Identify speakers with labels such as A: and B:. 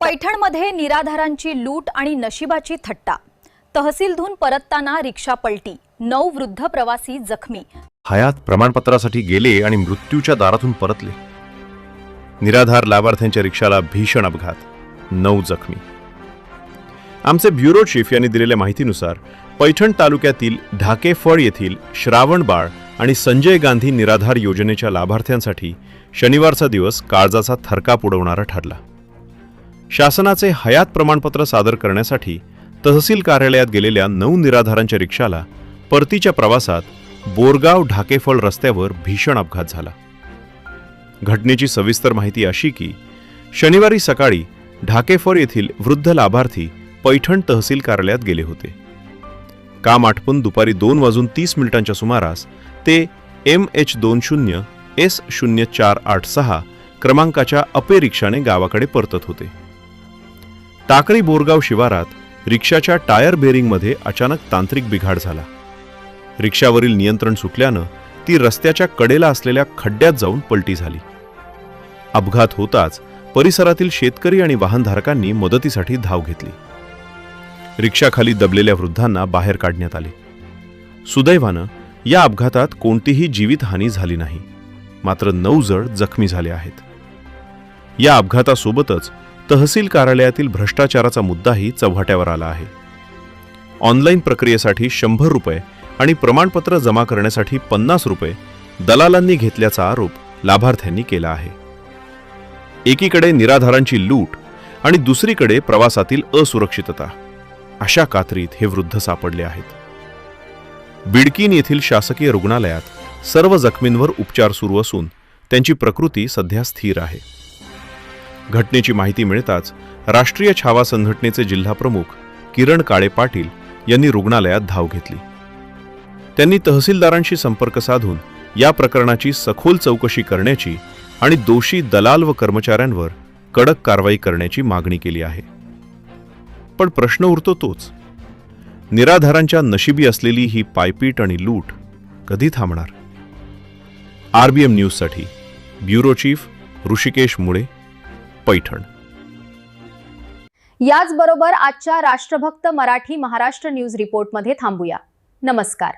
A: पैठणमध्ये निराधारांची लूट आणि नशिबाची थट्टा। तहसीलधून परतताना रिक्षा पलटी, 9 वृद्ध प्रवासी जखमी।
B: हयात प्रमाणपत्रासाठी गेले आणि मृत्यूच्या दारातून परतले। निराधार लाभार्थ्यांच्या रिक्षाला भीषण अपघात, 9 जखमी। आमचे ब्युरो चीफ यांनी दिलेल्या माहितीनुसार पैठण तालुक्यातील ढाकेफळ येथील श्रावण बाळ आणि संजय गांधी निराधार योजनेच्या लाभार्थ्यांसाठी शनिवारचा दिवस काळजाचा थरकाप उडवणारा ठरला। शासनाचे हयात प्रमाणपत्र सादर करण्यासाठी तहसील कार्यालयात गेलेल्या 9 निराधारांच्या रिक्षाला परतीच्या प्रवासात बोरगाव ढाकेफळ रस्त्यावर भीषण अपघात झाला। घटनेची सविस्तर माहिती अशी की शनिवारी सकाळी ढाकेफळ येथील वृद्ध लाभार्थी पैठण तहसील कार्यालयात गेले होते। काम आटपून दुपारी 2:30 सुमारास ते MH20 S0486 क्रमांकाच्या अपे रिक्षाने गावाकडे परतत होते। टाकळी बोरगाव शिवारात रिक्षाच्या टायर बेरिंगमध्ये अचानक तांत्रिक बिघाड झाला। रिक्षावरील नियंत्रण सुटल्यानं ती रस्त्याच्या कडेला असलेल्या खड्ड्यात जाऊन पलटी झाली। अपघात होताच परिसरातील शेतकरी आणि वाहनधारकांनी मदतीसाठी धाव घेतली। रिक्षाखाली दबलेल्या वृद्धांना बाहेर काढण्यात आले। सुदैवानं या अपघातात कोणतीही जीवितहानी झाली नाही, मात्र 9 जण जखमी झाले आहेत। या अपघातासोबतच तहसील कार्यालयातील भ्रष्टाचाराचा मुद्दाही चव्हाट्यावर आला आहे। ऑनलाईन प्रक्रियेसाठी 100 रुपये आणि प्रमाणपत्र जमा करण्यासाठी 50 रुपये दलालांनी घेतल्याचा आरोप लाभार्थ्यांनी केला आहे। एकीकडे निराधारांची लूट आणि दुसरीकडे प्रवासातील असुरक्षितता, अशा कात्रीत हे वृद्ध सापडले आहेत। बिडकीन येथील शासकीय रुग्णालयात सर्व जखमींवर उपचार सुरू असून त्यांची प्रकृती सध्या स्थिर आहे। घटनेची माहिती मिळताच राष्ट्रीय छावा संघटनेचे जिल्हा प्रमुख किरण काळे पाटील यांनी रुग्णालयात धाव घेतली। त्यांनी तहसीलदारांशी संपर्क साधून या प्रकरणाची सखोल चौकशी करण्याची आणि दोषी दलाल व कर्मचाऱ्यांवर कडक कारवाई करण्याची मागणी केली आहे। पण प्रश्न उरतो तोच, निराधारांच्या नशिबी असलेली ही पायपीट आणि लूट कधी थांबणार? RBM न्यूजसाठी ब्युरो चीफ ऋषिकेश मुळे, पैठण।
A: याचबरोबर आजच्या राष्ट्रभक्त मराठी महाराष्ट्र न्यूज रिपोर्टमध्ये थांबूया। नमस्कार।